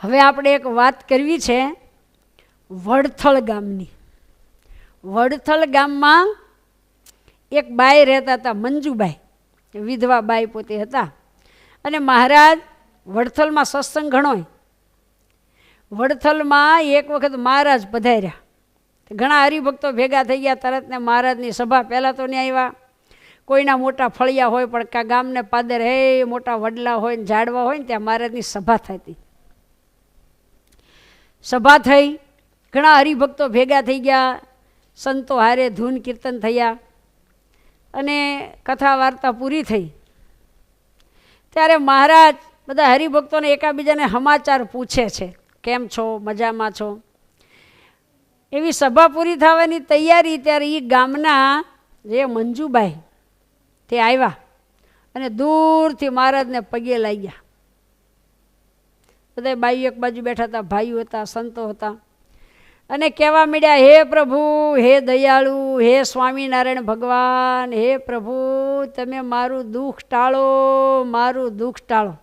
હવે આપણે એક વાત કરવી છે વડથલ ગામની. વડથલ ગામમાં એક બાઈ રહેતા હતા, મંજુબાઈ, વિધવા બાઈ પોતે હતા. અને મહારાજ વડથલમાં સત્સંગ ઘણો. વડથલમાં એક વખત મહારાજ પધાર્યા. ઘણા હરિભક્તો ભેગા થઈ ગયા. તરત ને મહારાજની સભા. પહેલાં તો ત્યાં આવ્યા, કોઈના મોટા ફળિયા હોય, પણ કા ગામને પાદર હે મોટા વડલા હોય ને ઝાડવા હોય ને ત્યાં મહારાજની સભા થતી. સભા થઈ, ઘણા હરિભક્તો ભેગા થઈ ગયા. સંતો હારે ધૂન કીર્તન થયા અને કથા વાર્તા પૂરી થઈ. ત્યારે મહારાજ બધા હરિભક્તોને એકાબીજાને સમાચાર પૂછે છે, કેમ છો, મજામાં છો? એવી સભા પૂરી થવાની તૈયારી. ત્યારે એ ગામના જે મંજુબાઈ તે આવ્યા અને દૂરથી મહારાજને પગે લાગ્યા. બધા બાઈઓ એક બાજુ બેઠા હતા, ભાઈઓ હતા, સંતો હતા. અને કહેવા માંડ્યા, હે પ્રભુ, હે દયાળુ, હે સ્વામિનારાયણ ભગવાન, હે પ્રભુ, તમે મારું દુઃખ ટાળો, મારું દુઃખ ટાળો.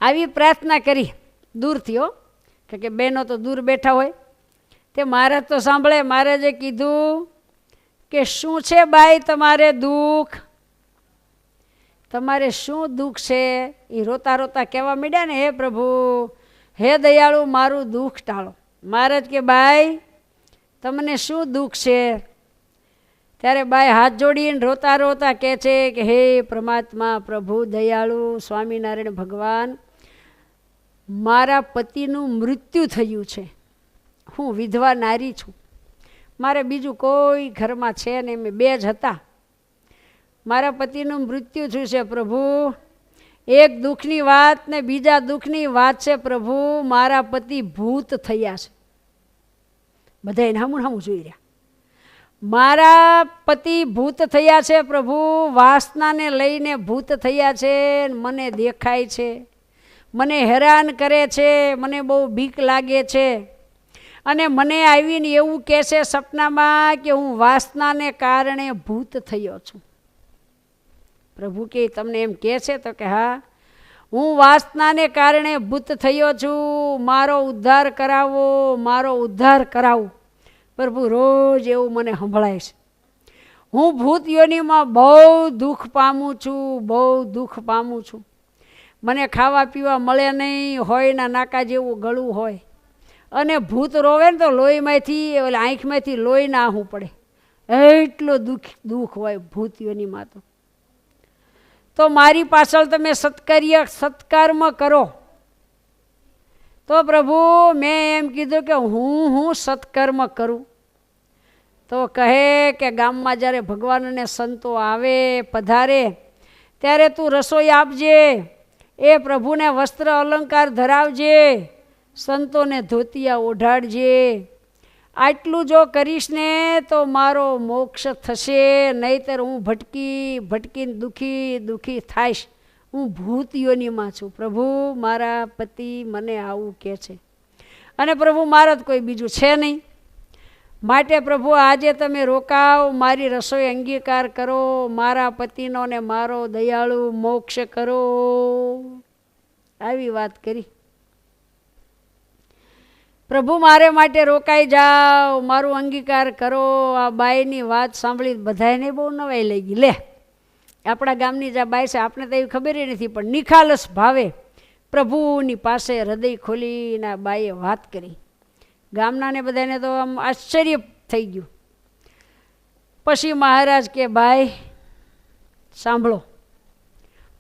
આવી પ્રાર્થના કરી દૂરથી. હો કે બહેનો તો દૂર બેઠા હોય. તે મહારાજ તો સાંભળે. મહારાજે કીધું કે શું છે બાઈ તમારે દુઃખ? તમારે શું દુઃખ છે? એ રોતા રોતા કહેવા માંડ્યા ને, હે પ્રભુ, હે દયાળુ, મારું દુઃખ ટાળો. મહારાજ કે બાઈ તમને શું દુઃખ છે? ત્યારે બાઈ હાથ જોડીને રોતા રોતા કહે છે કે હે પરમાત્મા, પ્રભુ દયાળુ, સ્વામિનારાયણ ભગવાન, મારા પતિનું મૃત્યુ થયું છે. હું વિધવા નારી છું. મારે બીજું કોઈ ઘરમાં છે ને, મેં બે જ હતા. મારા પતિનું મૃત્યુ થયું છે પ્રભુ. એક દુઃખની વાત ને બીજા દુઃખની વાત છે પ્રભુ, મારા પતિ ભૂત થયા છે. બધાને હામું હામું જોઈ રહ્યા. મારા પતિ ભૂત થયા છે પ્રભુ, વાસનાને લઈને ભૂત થયા છે. મને દેખાય છે, મને હેરાન કરે છે, મને બહુ બીક લાગે છે. અને મને આવીને એવું કહે છે સપનામાં કે હું વાસનાને કારણે ભૂત થયો છું. પ્રભુ કે તમને એમ કહે છે? તો કે હા, હું વાસનાને કારણે ભૂત થયો છું, મારો ઉદ્ધાર કરાવો, મારો ઉદ્ધાર કરાવો. પ્રભુ રોજ એવું મને સંભળાય છે. હું ભૂત યોનિમાં બહુ દુઃખ પામું છું, બહુ દુઃખ પામું છું. મને ખાવા પીવા મળે નહીં, હોય ના નાકા જેવું ગળું હોય. અને ભૂત રોવે ને તો લોહીમાંથી, આંખમાંથી લોહી ના આહું પડે, એટલો દુઃખ હોય ભૂત યોનિમાં. તો મારી પાછળ તમે સત્કર્મ કરો. તો પ્રભુ મેં એમ કીધું કે હું સત્કર્મ કરું. તો કહે કે ગામમાં જ્યારે ભગવાન અને સંતો આવે, પધારે, ત્યારે તું રસોઈ આપજે, એ પ્રભુને વસ્ત્ર અલંકાર ધરાવજે, સંતોને ધોતિયા ઓઢાડજે. આટલું જો કરીશ ને તો મારો મોક્ષ થશે, નહીંતર હું ભટકીને દુઃખી થાઈશ. હું ભૂત યોનિમાં છું. પ્રભુ મારા પતિ મને આવું કહે છે. અને પ્રભુ મારા જ કોઈ બીજું છે નહીં. માટે પ્રભુ આજે તમે રોકાવ, મારી રસોઈ અંગીકાર કરો, મારા પતિનો ને મારો દયાળુ મોક્ષ કરો. આવી વાત કરી. પ્રભુ મારે માટે રોકાઈ જાઓ, મારું અંગીકાર કરો. આ બાઈની વાત સાંભળી બધાને બહુ નવાઈ લઈ ગઈ. લે, આપણા ગામની જે બાઈ છે આપણે તો એવી ખબર નથી, પણ નિખાલસ ભાવે પ્રભુની પાસે હૃદય ખોલીને આ બાઈએ વાત કરી. ગામનાને બધાને તો આમ આશ્ચર્ય થઈ ગયું. પછી મહારાજ કે બાઈ સાંભળો,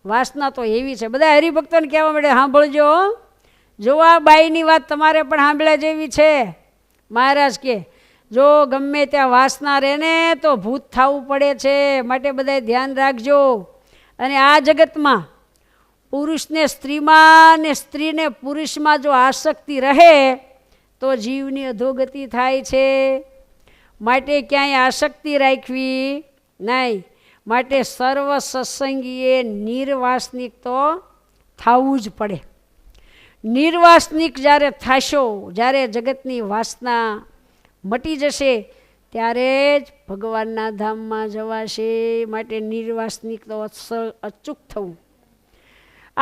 વાસના તો એવી છે. બધા હરિભક્તોને કહેવા માંડે, સાંભળજો, જો આ બાઈની વાત તમારે પણ સાંભળ્યા જેવી છે. મહારાજ કે જો ગમે ત્યાં વાસના રહે ને તો ભૂત થવું પડે છે. માટે બધાએ ધ્યાન રાખજો. અને આ જગતમાં પુરુષને સ્ત્રીમાં ને સ્ત્રીને પુરુષમાં જો આસક્તિ રહે તો જીવની અધોગતિ થાય છે. માટે ક્યાંય આસક્તિ રાખવી નહીં. માટે સર્વ સત્સંગીએ નિર્વાસનિક તો થવું જ પડે. નિર્વાસનિક જ્યારે થશો, જ્યારે જગતની વાસના મટી જશે, ત્યારે જ ભગવાનના ધામમાં જવાશે. માટે નિર્વાસનિક તો અચૂક થવું.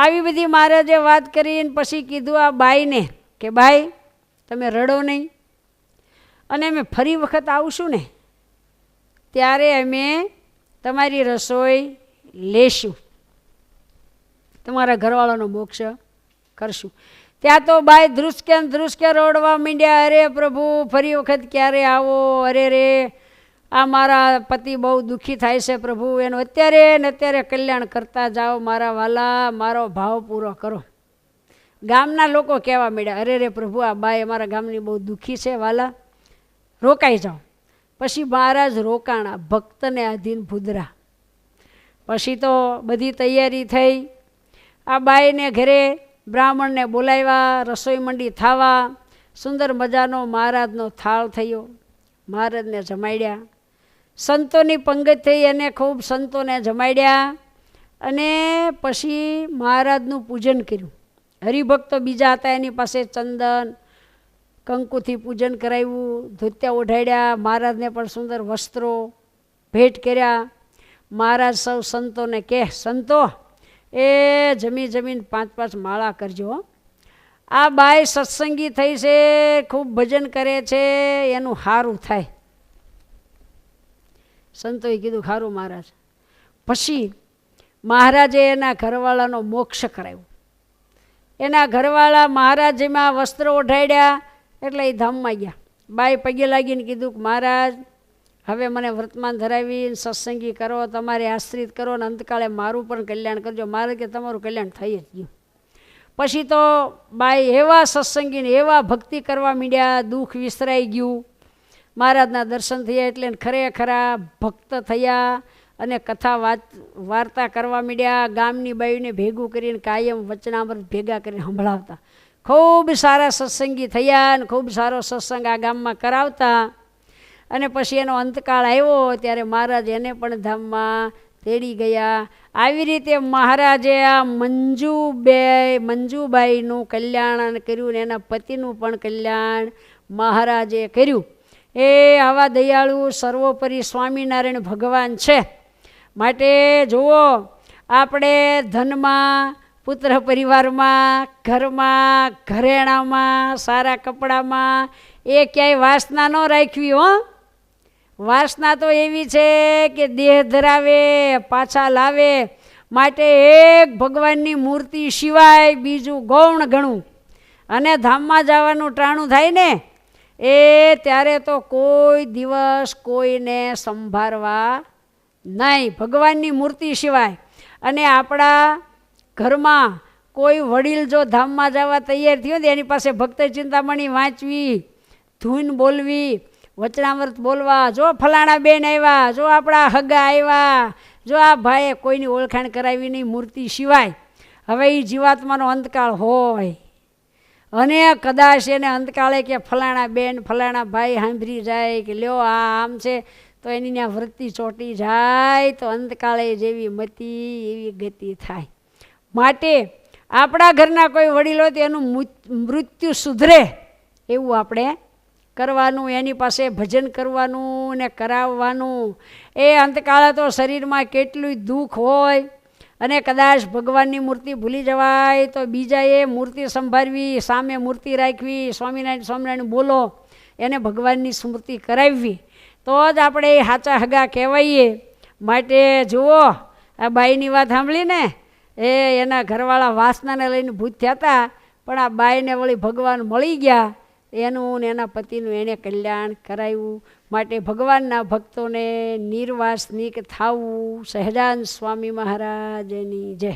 આવી બધી મહારાજે વાત કરીને પછી કીધું આ બાઈને કે ભાઈ તમે રડો નહીં, અને અમે ફરી વખત આવશું ને ત્યારે અમે તમારી રસોઈ લેશું, તમારા ઘરવાળાનો મોક્ષ કરશું. ત્યાં તો બાઈ ધ્રુસકે રોડવા માંડ્યા, અરે પ્રભુ ફરી વખત ક્યારે આવો, અરે રે આ મારા પતિ બહુ દુઃખી થાય છે પ્રભુ, એનું અત્યારે ને અત્યારે કલ્યાણ કરતા જાઓ મારા વાલા, મારો ભાવ પૂરો કરો. ગામના લોકો કહેવા માંડ્યા, અરે રે પ્રભુ આ બાઈ અમારા ગામની બહુ દુઃખી છે વાલા, રોકાઈ જાઓ. પછી મહારાજ રોકાણા, ભક્તને આધીન ભૂદરા. પછી તો બધી તૈયારી થઈ. આ બાઈને ઘરે બ્રાહ્મણને બોલાવ્યા, રસોઈ મંડી થવા, સુંદર મજાનો મહારાજનો થાળ થયો, મહારાજને જમાડ્યા. સંતોની પંગત થઈ અને ખૂબ સંતોને જમાડ્યા, અને પછી મહારાજનું પૂજન કર્યું. હરિભક્તો બીજા હતા એની પાસે ચંદન કંકુથી પૂજન કરાવ્યું, ધોતિયા ઓઢાડ્યા, મહારાજને પણ સુંદર વસ્ત્રો ભેટ કર્યા. મહારાજ સૌ સંતોને કહે, સંતો એ જમીન 5 માળા કરજો, આ બાઈ સત્સંગી થઈ છે, ખૂબ ભજન કરે છે, એનું સારું થાય. સંતોએ કીધું ખારું મહારાજ. પછી મહારાજે એના ઘરવાળાનો મોક્ષ કરાવ્યો. એના ઘરવાળા મહારાજમાં વસ્ત્રો ઓઢાડ્યા એટલે એ ધામમાં ગયા. બાઈ પગે લાગીને કીધું કે મહારાજ હવે મને વર્તમાન ધરાવીને સત્સંગી કરો, તમારે આશ્રિત કરો, અને અંતકાળે મારું પણ કલ્યાણ કરજો. મારે કે તમારું કલ્યાણ થઈ જ ગયું. પછી તો બાઈ એવા સત્સંગીને એવા ભક્તિ કરવા માંડ્યા, દુઃખ વિસરાઈ ગયું. મહારાજના દર્શન થયા એટલે ખરેખરા ભક્ત થયા, અને કથા વાર્તા કરવા માંડ્યા. ગામની બાઈને ભેગું કરીને કાયમ વચનામૃત ભેગા કરીને સંભળાવતા. ખૂબ સારા સત્સંગી થયા, અને ખૂબ સારો સત્સંગ આ ગામમાં કરાવતા. અને પછી એનો અંતકાળ આવ્યો ત્યારે મહારાજ એને પણ ધામમાં તેડી ગયા. આવી રીતે મહારાજે આ મંજુબાઈનું કલ્યાણ કર્યું, ને એના પતિનું પણ કલ્યાણ મહારાજે કર્યું. એ આવા દયાળુ સર્વોપરી સ્વામિનારાયણ ભગવાન છે. માટે જુઓ, આપણે ધનમાં, પુત્ર પરિવારમાં, ઘરમાં, ઘરેણામાં, સારા કપડામાં એ ક્યાંય વાસના ન રાખવી હો. વાસના તો એવી છે કે દેહ ધરાવે પાછા લાવે. માટે એક ભગવાનની મૂર્તિ સિવાય બીજું ગૌણ ગણું, અને ધામમાં જવાનું ટાણું થાય ને એ ત્યારે તો કોઈ દિવસ કોઈને સંભાળવા નહીં, ભગવાનની મૂર્તિ સિવાય. અને આપણા ઘરમાં કોઈ વડીલ જો ધામમાં જવા તૈયાર થયો તો એની પાસે ભક્ત ચિંતામણી વાંચવી, ધૂન બોલવી, વચનામૃત બોલવા. જો ફલાણા બેન આવ્યા, જો આપણા હગા આવ્યા, જો આ ભાઈએ કોઈની ઓળખાણ કરાવી નહીં મૂર્તિ સિવાય. હવે એ જીવાત્માનો અંતકાળ હોય, અને કદાચ એને અંતકાળે કે ફલાણા બેન ફલાણા ભાઈ સાંભળી જાય કે લ્યો આ આમ છે, તો એની ત્યાં વૃત્તિ ચોંટી જાય તો અંતકાળે જેવી મતિ એવી ગતિ થાય. માટે આપણા ઘરના કોઈ વડીલો તો એનું મૃત્યુ સુધરે એવું આપણે કરવાનું, એની પાસે ભજન કરવાનું ને કરાવવાનું. એ અંતકાળે તો શરીરમાં કેટલું દુઃખ હોય, અને કદાચ ભગવાનની મૂર્તિ ભૂલી જવાય તો બીજાએ મૂર્તિ સંભાળવી, સામે મૂર્તિ રાખવી, સ્વામિનારાયણ બોલો, એને ભગવાનની સ્મૃતિ કરાવવી, તો જ આપણે એ સાચા હગા કહેવાઈએ. માટે જુઓ, આ બાઈની વાત સાંભળી ને, એના ઘરવાળા વાસનાને લઈને ભૂત થયા હતા, પણ આ બાઈને વળી ભગવાન મળી ગયા, એનું ને એના પતિનું એને કલ્યાણ કરાવ્યું. માટે ભગવાનના ભક્તોને નિર્વાસનિક થાવું. સહજાનંદ સ્વામી મહારાજની જય.